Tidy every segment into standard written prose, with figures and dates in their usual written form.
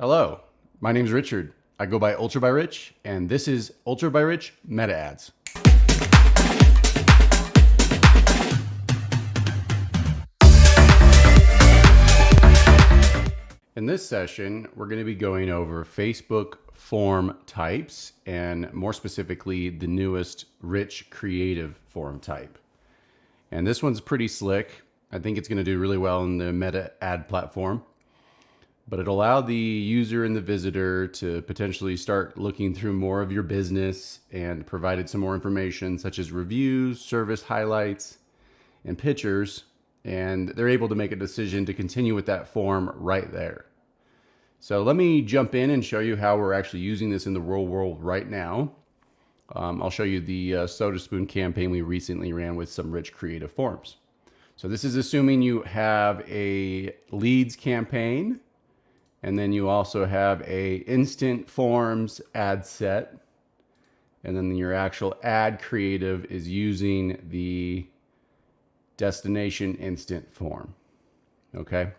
Hello, my name is Richard. I go by Ultra by Rich, and this is Ultra by Rich Meta Ads. In this session, we're going to be going over Facebook form types, and more specifically, the newest Rich Creative form type. And this one's pretty slick. I think it's going to do really well in the Meta ad platform. But it allowed the user and the visitor to potentially start looking through more of your business and provided some more information such as reviews, service highlights, and pictures. And they're able to make a decision to continue with that form right there. So let me jump in and show you how we're actually using this in the real world right now. I'll show you the Soda Spoon campaign we recently ran with some rich creative forms. So this is assuming you have a leads campaign, and then you also have a instant forms ad set. And then your actual ad creative is using the destination instant form. Okay.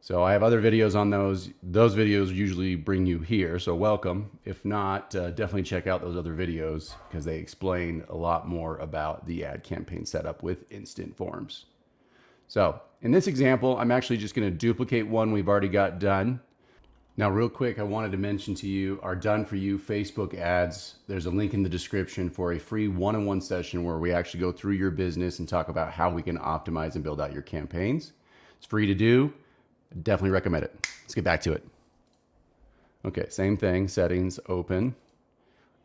So I have other videos on those. Those videos usually bring you here. So welcome. If not, definitely check out those other videos because they explain a lot more about the ad campaign setup with instant forms. So in this example, I'm actually just going to duplicate one we've already got done. Now, real quick, I wanted to mention to you our Done For You Facebook ads. There's a link in the description for a free one-on-one session where we actually go through your business and talk about how we can optimize and build out your campaigns. It's free to do. Definitely recommend it. Let's get back to it. Okay, same thing, settings, open,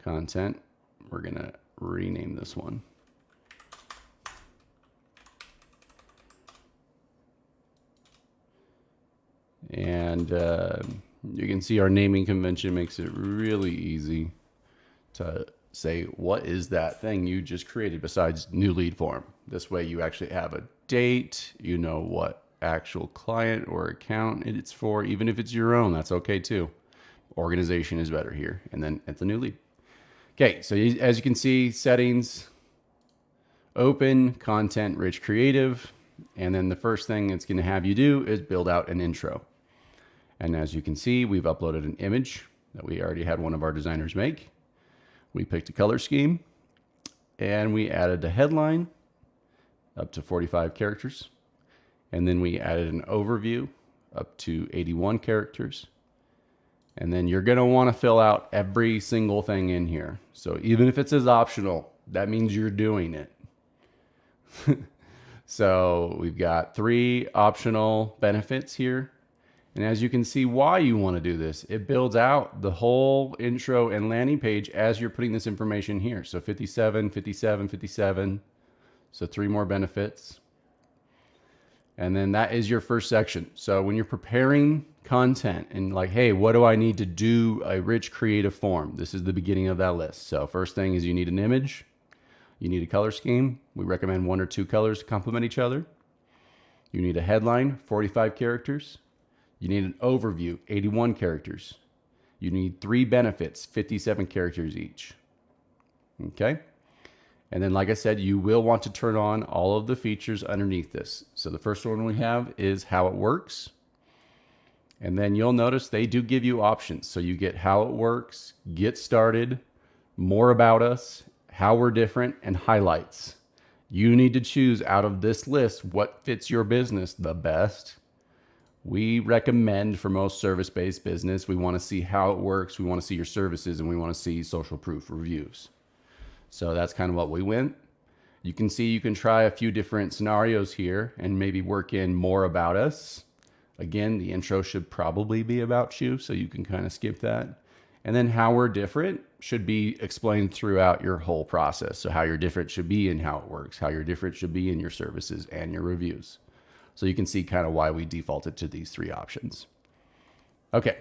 content. We're going to rename this one. And you can see our naming convention makes it really easy to say, what is that thing you just created besides new lead form? This way you actually have a date, you know what actual client or account it's for. Even if it's your own, that's okay too. Organization is better here. And then it's a new lead. Okay, so as you can see, settings, open, content, rich, creative. And then the first thing it's going to have you do is build out an intro. And as you can see, we've uploaded an image that we already had one of our designers make. We picked a color scheme and we added a headline up to 45 characters. And then we added an overview up to 81 characters. And then you're going to want to fill out every single thing in here. So even if it says optional, that means you're doing it. So we've got 3 optional benefits here. And as you can see why you want to do this, it builds out the whole intro and landing page as you're putting this information here. So 57, 57, 57. So 3 more benefits. And then that is your first section. So when you're preparing content and like, hey, what do I need to do a rich creative form? This is the beginning of that list. So first thing is you need an image. You need a color scheme. We recommend 1 or 2 colors to complement each other. You need a headline, 45 characters. You need an overview, 81 characters. You need 3 benefits, 57 characters each. Okay? And then, like I said, you will want to turn on all of the features underneath this. So the first one we have is how it works. And then you'll notice they do give you options. So you get how it works, get started, more about us, how we're different, and highlights. You need to choose out of this list what fits your business the best. We recommend for most service-based business, we want to see how it works, we want to see your services, and we want to see social proof reviews. So that's kind of what we went. You can see you can try a few different scenarios here and maybe work in more about us. Again, the intro should probably be about you, so you can kind of skip that. And then how we're different should be explained throughout your whole process. So how you're different should be in how it works, how you're different should be in your services and your reviews. So you can see kind of why we defaulted to these 3 options. Okay.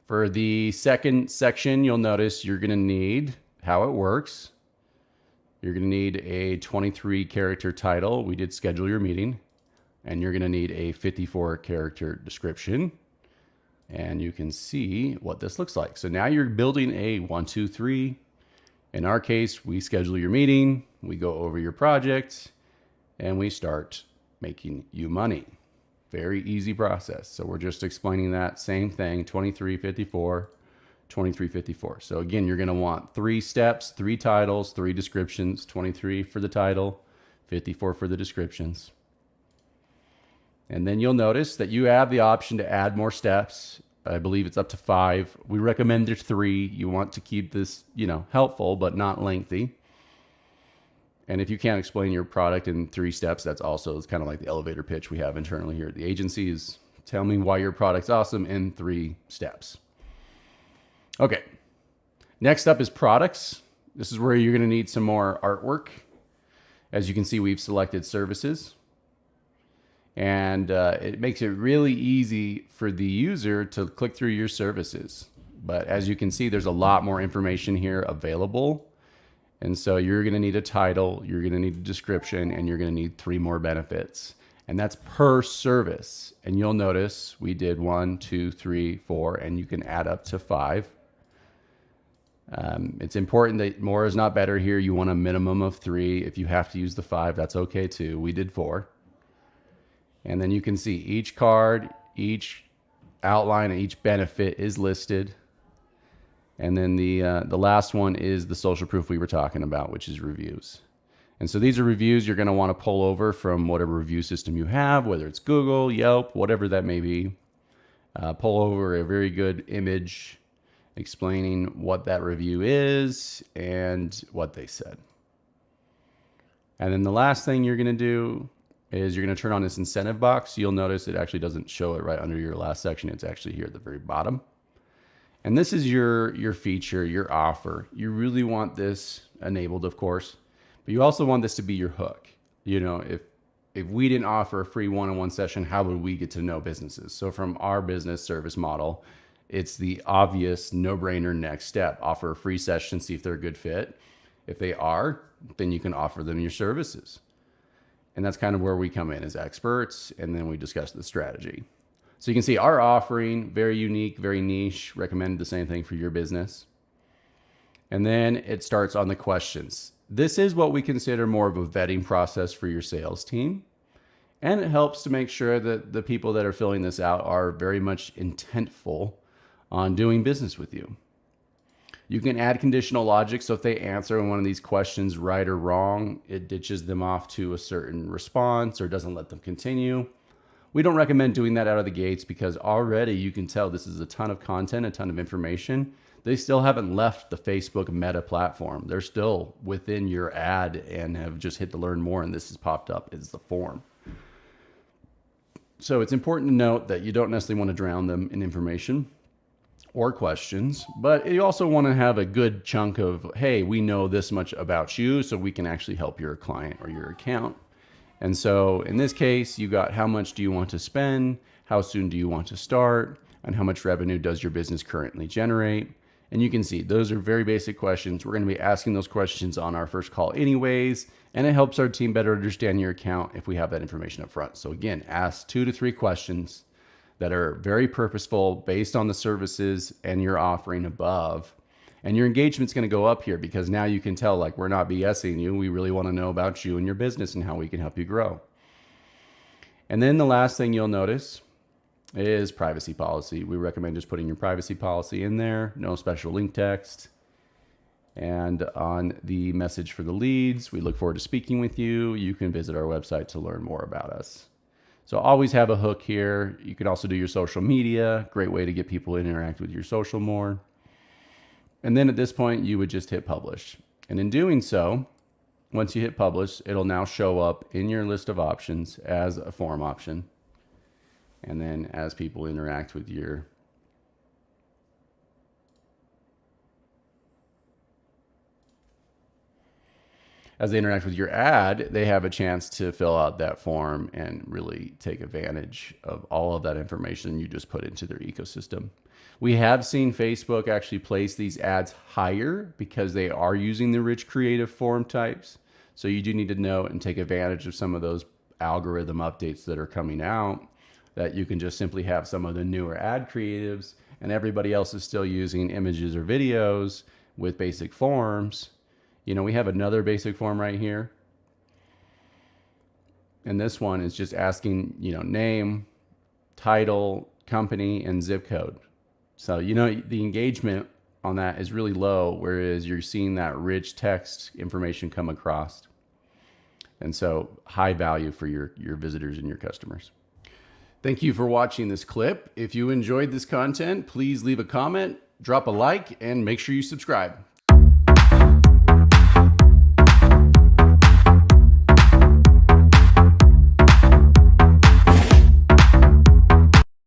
For the second section, you'll notice you're going to need how it works. You're going to need a 23 character title. We did schedule your meeting. And you're going to need a 54 character description. And you can see what this looks like. So now you're building a 1, 2, 3. In our case, we schedule your meeting, we go over your project, and we start making you money. Very easy process. So we're just explaining that same thing, 2354, 2354. So again, you're going to want 3 steps, 3 titles, 3 descriptions, 23 for the title, 54 for the descriptions. And then you'll notice that you have the option to add more steps. I believe it's up to 5. We recommend there's 3. You want to keep this, helpful, but not lengthy. And if you can't explain your product in 3 steps, that's also, it's kind of like the elevator pitch we have internally here at the agency is tell me why your product's awesome in 3 steps. Okay. Next up is products. This is where you're going to need some more artwork. As you can see, we've selected services. And it makes it really easy for the user to click through your services. But as you can see, there's a lot more information here available. And so you're going to need a title, you're going to need a description, and you're going to need 3 more benefits. And that's per service. And you'll notice we did 1, 2, 3, 4, and you can add up to 5. It's important that more is not better here. You want a minimum of 3. If you have to use the 5, that's okay too. We did 4. And then you can see each card, each outline, and each benefit is listed. And then the last one is the social proof we were talking about, which is reviews. And so these are reviews you're going to want to pull over from whatever review system you have, whether it's Google, Yelp, whatever that may be. Pull over a very good image explaining what that review is and what they said. And then the last thing you're going to do is you're going to turn on this incentive box. You'll notice it actually doesn't show it right under your last section. It's actually here at the very bottom. And this is your feature, your offer. You really want this enabled, of course, but you also want this to be your hook. If we didn't offer a free one-on-one session, how would we get to know businesses? So from our business service model, it's the obvious no-brainer next step. Offer a free session, see if they're a good fit. If they are, then you can offer them your services. And that's kind of where we come in as experts, and then we discuss the strategy. So you can see our offering, very unique, very niche, recommended the same thing for your business. And then it starts on the questions. This is what we consider more of a vetting process for your sales team. And it helps to make sure that the people that are filling this out are very much intentful on doing business with you. You can add conditional logic. So if they answer one of these questions right or wrong, it ditches them off to a certain response or doesn't let them continue. We don't recommend doing that out of the gates because already you can tell this is a ton of content, a ton of information. They still haven't left the Facebook Meta platform. They're still within your ad and have just hit the learn more, and this has popped up as the form. So it's important to note that you don't necessarily want to drown them in information or questions, but you also want to have a good chunk of, hey, we know this much about you, so we can actually help your client or your account. And so in this case, you got how much do you want to spend, how soon do you want to start, and how much revenue does your business currently generate? And you can see those are very basic questions. We're going to be asking those questions on our first call anyways, and it helps our team better understand your account if we have that information up front. So again, ask 2 to 3 questions that are very purposeful based on the services and your offering above. And your engagement's going to go up here because now you can tell, like, we're not BSing you. We really want to know about you and your business and how we can help you grow. And then the last thing you'll notice is privacy policy. We recommend just putting your privacy policy in there, no special link text. And on the message for the leads, we look forward to speaking with you. You can visit our website to learn more about us. So always have a hook here. You can also do your social media. Great way to get people to interact with your social more. And then at this point, you would just hit publish. And in doing so, once you hit publish, it'll now show up in your list of options as a form option. And then as people interact with your ad, they have a chance to fill out that form and really take advantage of all of that information you just put into their ecosystem. We have seen Facebook actually place these ads higher because they are using the rich creative form types. So you do need to know and take advantage of some of those algorithm updates that are coming out, that you can just simply have some of the newer ad creatives and everybody else is still using images or videos with basic forms. We have another basic form right here. And this one is just asking, name, title, company, and zip code. So, you know, the engagement on that is really low, whereas you're seeing that rich text information come across. And so high value for your visitors and your customers. Thank you for watching this clip. If you enjoyed this content, please leave a comment, drop a like, and make sure you subscribe.